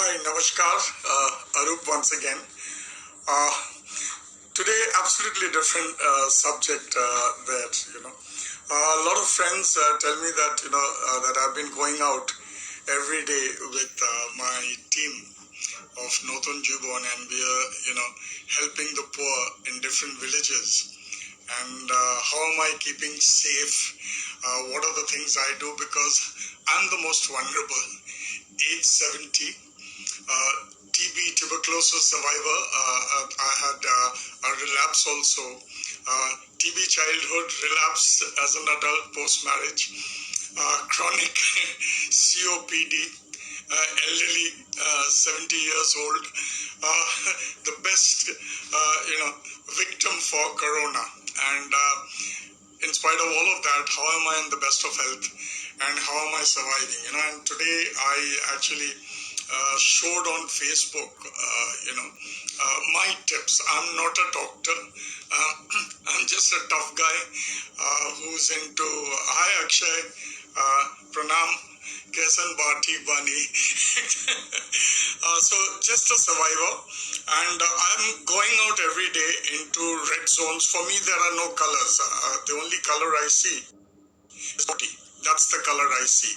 Hi, Namaskar, Arup once again. Uh, Today, absolutely different subject a lot of friends tell me that, that I've been going out every day with my team of NOTUN JIBON, and we are, helping the poor in different villages. And how am I keeping safe? What are the things I do? Because I'm the most vulnerable. Age 70, TB, tuberculosis survivor. I had a relapse also. TB childhood, relapse as an adult post-marriage. Chronic COPD, elderly, 70 years old. The best, victim for corona. And in spite of all of that, how am I in the best of health? And how am I surviving? And today I actually showed on Facebook, my tips. I'm not a doctor. I'm just a tough guy who's into, hi Akshay, pranam, kesan bati bani. So just a survivor. And I'm going out every day into red zones. For me, there are no colors. The only color I see is body. That's the color I see.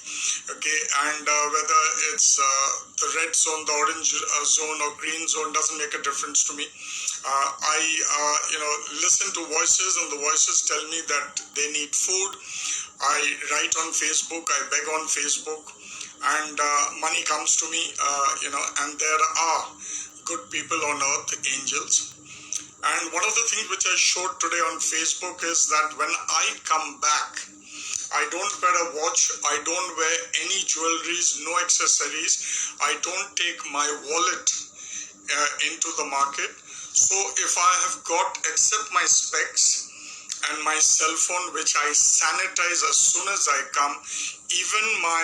Okay, and whether it's the red zone, the orange zone, or green zone doesn't make a difference to me. I listen to voices, and the voices tell me that they need food. I write on Facebook, I beg on Facebook, and money comes to me. And there are good people on earth, angels. And one of the things which I showed today on Facebook is that when I come back, I don't wear a watch, I don't wear any jewelries, no accessories. I don't take my wallet into the market. So if I have got, except my specs and my cell phone, which I sanitize as soon as I come, even my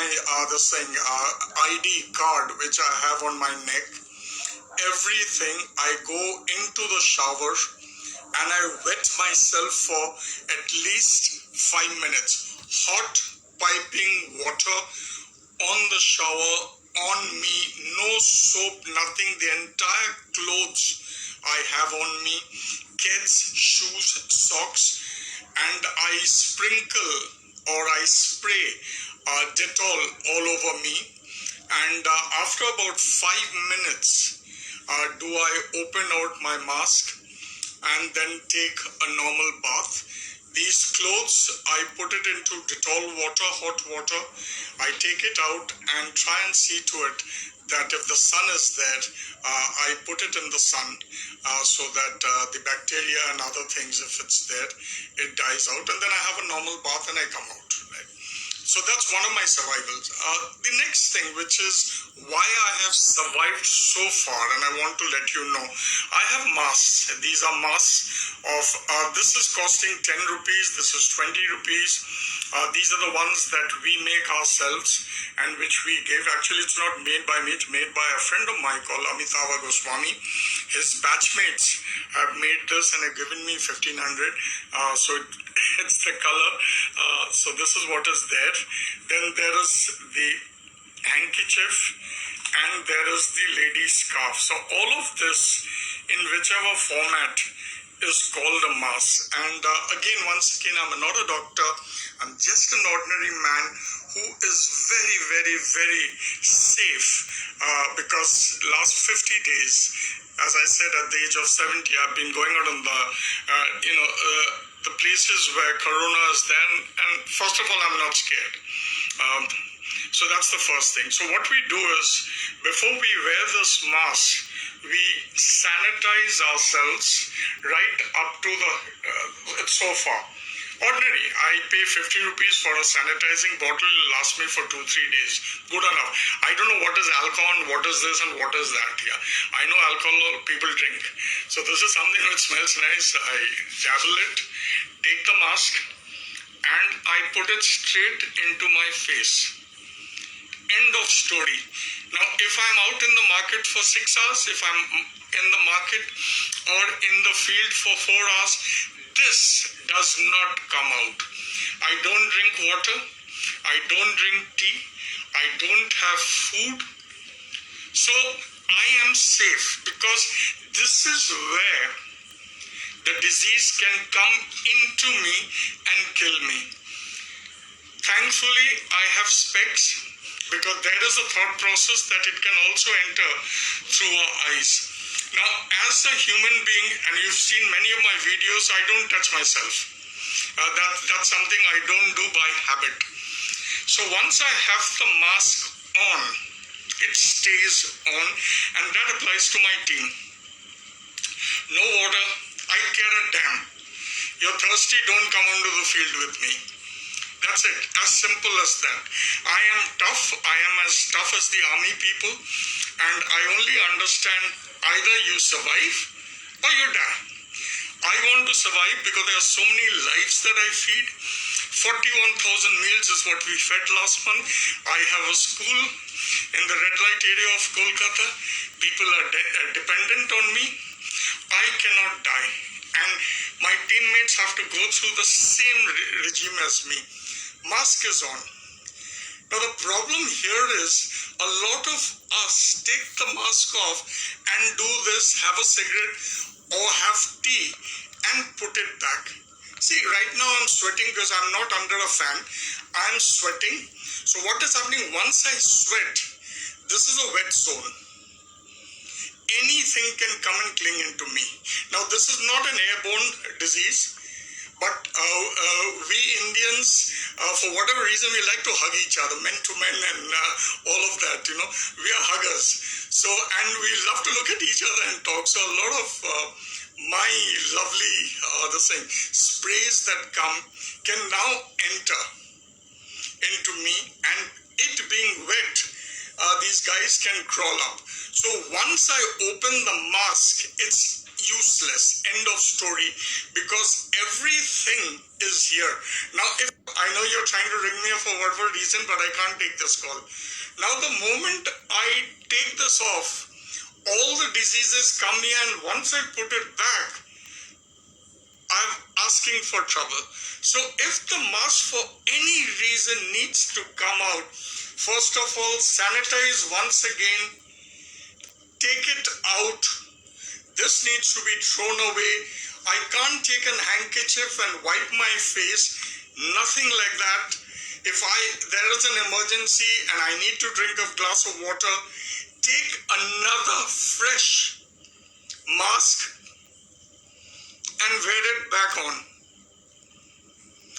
ID card, which I have on my neck, everything, I go into the shower and I wet myself for at least 5 minutes. Hot piping water on the shower, on me, no soap, nothing. The entire clothes I have on me, kids, shoes, socks, and I sprinkle or I spray Dettol all over me. And after about 5 minutes, do I open out my mask and then take a normal bath. These clothes, I put it into Dettol water, hot water. I take it out and try and see to it that if the sun is there, I put it in the sun so that the bacteria and other things, if it's there, it dies out. And then I have a normal bath and I come out. Right? So that's one of my survivals. The next thing, which is why I have survived so far, and I want to let you know, I have masks. These are masks of, this is costing 10 rupees, this is 20 rupees. These are the ones that we make ourselves and which we give. Actually, it's not made by me, it's made by a friend of mine called Amitava Goswami. His batchmates have made this and have given me 1500. So it's the color. So this is what is there. Then there is the handkerchief and there is the lady's scarf. So all of this, in whichever format, is called a mask. And once again, I'm not a doctor. I'm just an ordinary man who is very, very, very safe because last 50 days, as I said, at the age of 70, I've been going out on the places where corona is there. And first of all, I'm not scared. So that's the first thing. So what we do is, before we wear this mask, we sanitize ourselves right up to the sofa. Ordinary, I pay 50 rupees for a sanitizing bottle. It will last me for 2-3 days. Good enough. I don't know what is alcohol and what is this and what is that. Yeah, I know alcohol people drink. So this is something which smells nice. I dabble it, take the mask, and I put it straight into my face. End of story. Now, if I'm out in the market for 6 hours, if I'm in the market or in the field for 4 hours, this does not come out. I don't drink water. I don't drink tea. I don't have food. So I am safe because this is where the disease can come into me and kill me. Thankfully, I have specs because there is a thought process that it can also enter through our eyes. Now, as a human being, and you've seen many of my videos, I don't touch myself. That's something I don't do by habit. So once I have the mask on, it stays on, and that applies to my team. No water, I care a damn. You're thirsty, don't come onto the field with me. That's it, as simple as that. I am tough, I am as tough as the army people, and I only understand either you survive or you die. I want to survive because there are so many lives that I feed. 41,000 meals is what we fed last month. I have a school in the red light area of Kolkata. People are dependent on me. I cannot die. And my teammates have to go through the same regime as me. Mask is on. Now the problem here is a lot of us take the mask off and do this, have a cigarette or have tea and put it back. See, right now I'm sweating because I'm not under a fan. I'm sweating. So what is happening once I sweat, this is a wet zone. Anything can come and cling into me. Now this is not an airborne disease, but we Indians, for whatever reason, we like to hug each other, men to men and all of that, we are huggers. So, and we love to look at each other and talk. So a lot of my lovely, sprays that come can now enter into me, and it being wet, these guys can crawl up. So once I open the mask, it's useless. End of story. Because everything is here. Now, if I know you're trying to ring me up for whatever reason, but I can't take this call. Now, the moment I take this off, all the diseases come here, and once I put it back, I'm asking for trouble. So if the mask for any reason needs to come out, first of all, sanitize once again, take it out. This needs to be thrown away. I can't take a handkerchief and wipe my face. Nothing like that. If there is an emergency and I need to drink a glass of water, take another fresh mask and wear it back on.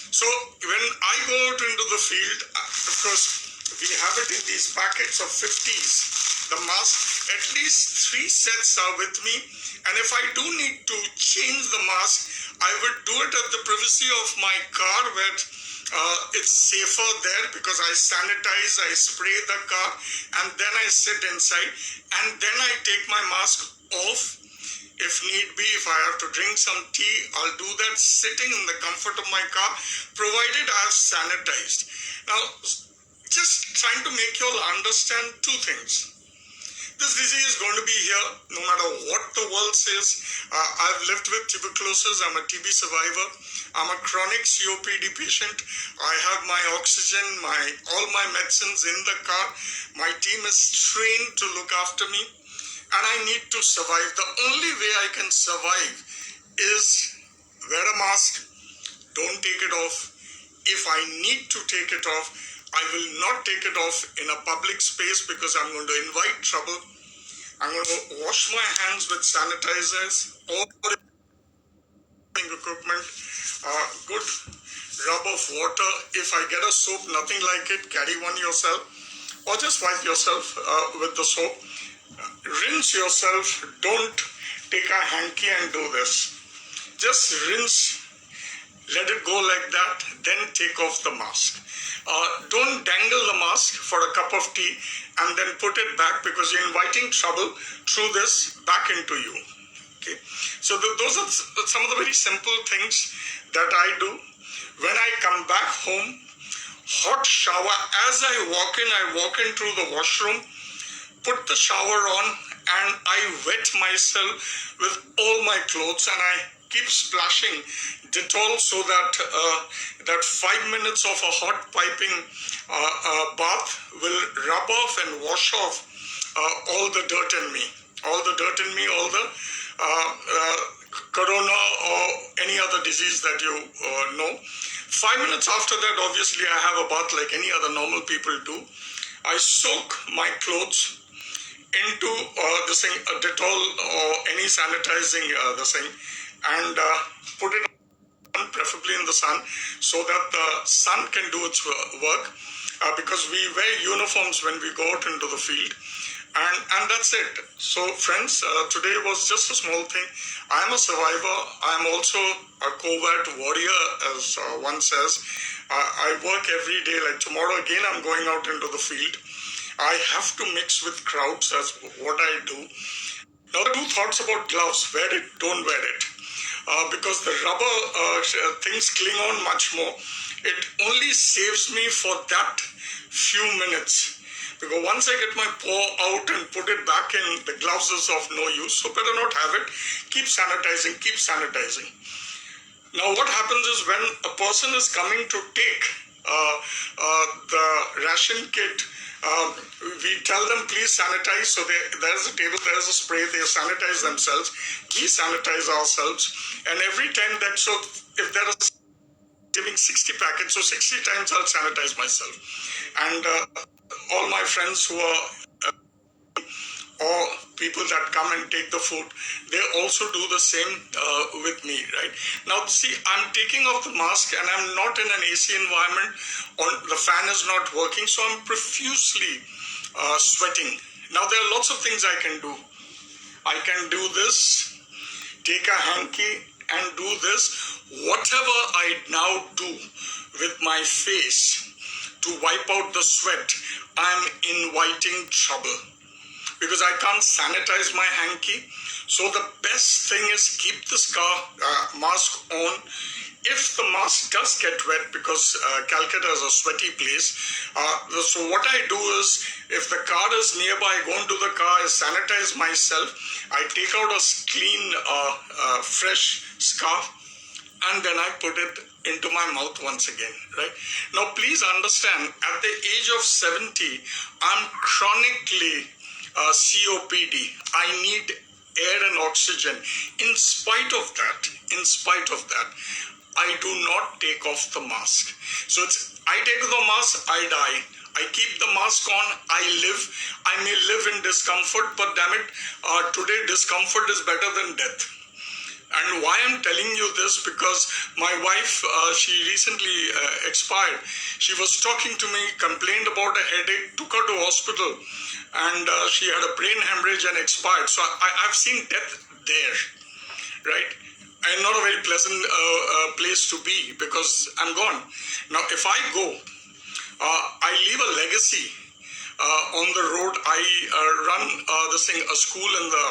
So when I go out into the field, of course, we have it in these packets of 50s. The mask, at least 3 sets are with me. And if I do need to change the mask, I would do it at the privacy of my car where it's safer there because I sanitize, I spray the car, and then I sit inside. And then I take my mask off. If need be, if I have to drink some tea, I'll do that sitting in the comfort of my car, provided I've sanitized. Now, just trying to make you all understand 2 things. This disease is going to be here no matter what the world says. I've lived with tuberculosis. I'm a TB survivor. I'm a chronic COPD patient. I have my oxygen, all my medicines in the car. My team is trained to look after me, and I need to survive. The only way I can survive is wear a mask, don't take it off. If I need to take it off, I will not take it off in a public space because I'm going to invite trouble. I'm going to wash my hands with sanitizers or equipment, good rub of water. If I get a soap, nothing like it, carry one yourself or just wipe yourself with the soap. Rinse yourself. Don't take a hanky and do this. Just rinse, let it go like that, then take off the mask. Don't dangle the mask for a cup of tea and then put it back because you're inviting trouble through this back into you. Okay, so those are some of the very simple things that I do. When I come back home, hot shower. As I walk in through the washroom, put the shower on, and I wet myself with all my clothes, and I keep splashing Dettol so that that 5 minutes of a hot piping bath will rub off and wash off all the dirt in me, all the dirt in me, all the corona or any other disease that you know. 5 minutes after that, obviously, I have a bath like any other normal people do. I soak my clothes into this thing, a Dettol or any sanitizing this thing, and put it on, preferably in the sun, so that the sun can do its work. Because we wear uniforms when we go out into the field. And that's it. So friends, today was just a small thing. I am a survivor. I am also a covert warrior, as one says. I work every day. Like tomorrow again, I'm going out into the field. I have to mix with crowds. That's what I do. Now, there are 2 thoughts about gloves. Wear it, don't wear it. Because the rubber things cling on much more. It only saves me for that few minutes. Because once I get my paw out and put it back in, the gloves is of no use. So better not have it. Keep sanitizing, keep sanitizing. Now what happens is when a person is coming to take the ration kit, we tell them please sanitize. So there's a table, there's a spray, they sanitize themselves. We sanitize ourselves. And every time that, so if there is giving 60 packets, so 60 times I'll sanitize myself. And all my friends who are or people that come and take the food, they also do the same with me, right? Now, see, I'm taking off the mask and I'm not in an AC environment, or the fan is not working, so I'm profusely sweating. Now, there are lots of things I can do. I can do this, take a hanky and do this. Whatever I now do with my face to wipe out the sweat, I'm inviting trouble. Because I can't sanitize my hanky. So the best thing is keep the mask on. If the mask does get wet, because Calcutta is a sweaty place, so what I do is, if the car is nearby, I go into the car, I sanitize myself, I take out a clean, fresh scarf, and then I put it into my mouth once again, right? Now, please understand, at the age of 70, I'm chronically COPD. I need air and oxygen. In spite of that, I do not take off the mask. So I take the mask, I die. I keep the mask on, I live. I may live in discomfort, but damn it, today discomfort is better than death. And why I'm telling you this, because my wife, she recently expired. She was talking to me, complained about a headache, took her to hospital, and she had a brain hemorrhage and expired. So I've seen death there, right? And not a very pleasant place to be, because I'm gone. Now, if I go, I leave a legacy on the road. I run a school in the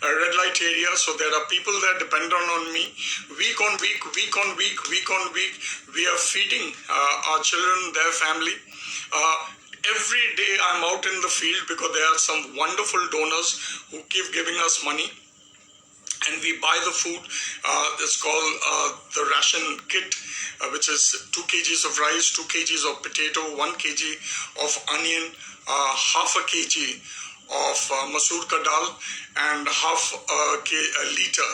red light area, so there are people that depend on me. Week on week, we are feeding our children, their family. Every day I'm out in the field, because there are some wonderful donors who keep giving us money. And we buy the food. It's called the ration kit, which is 2 kgs of rice, 2 kgs of potato, 1 kg of onion, half a kg of masoor ka dal, and half a liter,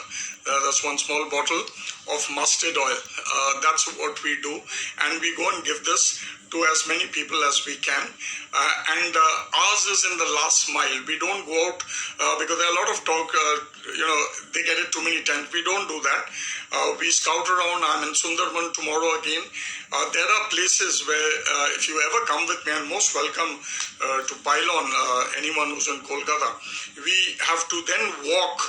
that's 1 small bottle of mustard oil. That's what we do. And we go and give this to as many people as we can. And ours is in the last mile. We don't go out because there are a lot of talk, they get it too many times. We don't do that. We scout around. I'm in Sundarban tomorrow again. There are places where if you ever come with me, I'm most welcome to pile on anyone who's in Kolkata. We have to then walk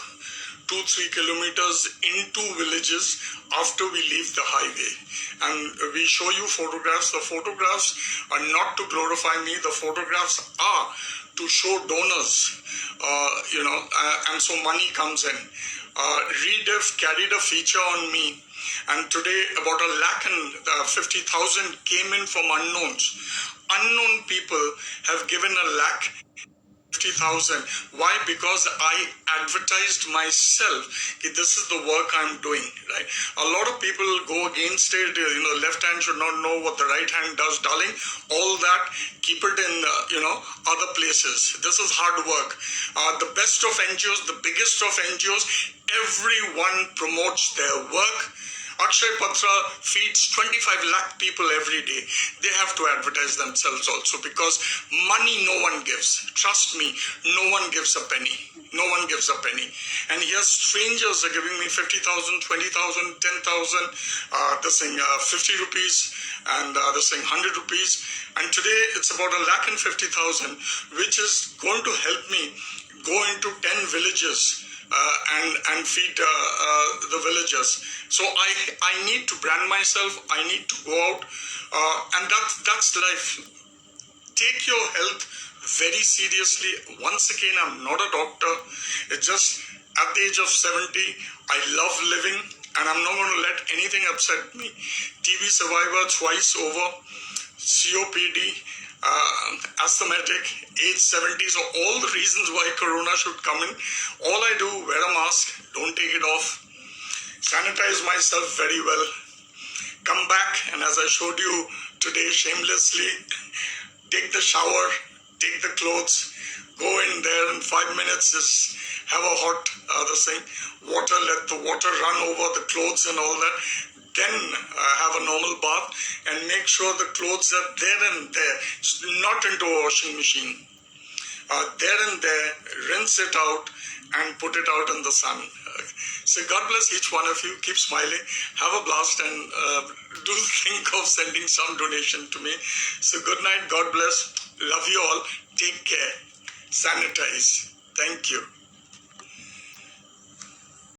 2-3 kilometers into villages after we leave the highway, and we show you photographs. The photographs are not to glorify me. The photographs are to show donors, and so money comes in. Rediff carried a feature on me, and today about 150,000 came in from unknowns. Unknown people have given 1 lakh. 50,000. Why? Because I advertised myself. This is the work I'm doing, right? A lot of people go against it. Left hand should not know what the right hand does, darling. All that, keep it in, other places. This is hard work. The best of NGOs, the biggest of NGOs, everyone promotes their work. Akshay Patra feeds 25 lakh people every day. They have to advertise themselves also, because money no one gives. Trust me, no one gives a penny. No one gives a penny. And here strangers are giving me 50,000, 20,000, 10,000, this thing, 50 rupees, and this thing, 100 rupees. And today it's about 1,50,000, which is going to help me go into 10 villages and feed the villagers. So I need to brand myself. I need to go out, and that's life. Take your health very seriously. Once again, I'm not a doctor. It's just at the age of 70, I love living, and I'm not going to let anything upset me. TB survivor twice over, COPD, asthmatic, age 70. So all the reasons why Corona should come in. All I do, wear a mask, don't take it off, sanitize myself very well, come back, and as I showed you today shamelessly, take the shower, take the clothes, go in there in 5 minutes, just have a hot water, let the water run over the clothes and all that. Then have a normal bath and make sure the clothes are there and there, not into a washing machine. There and there, rinse it out and put it out in the sun. So God bless each one of you. Keep smiling, have a blast, and do think of sending some donation to me. So good night, God bless, love you all, take care, sanitize. Thank you.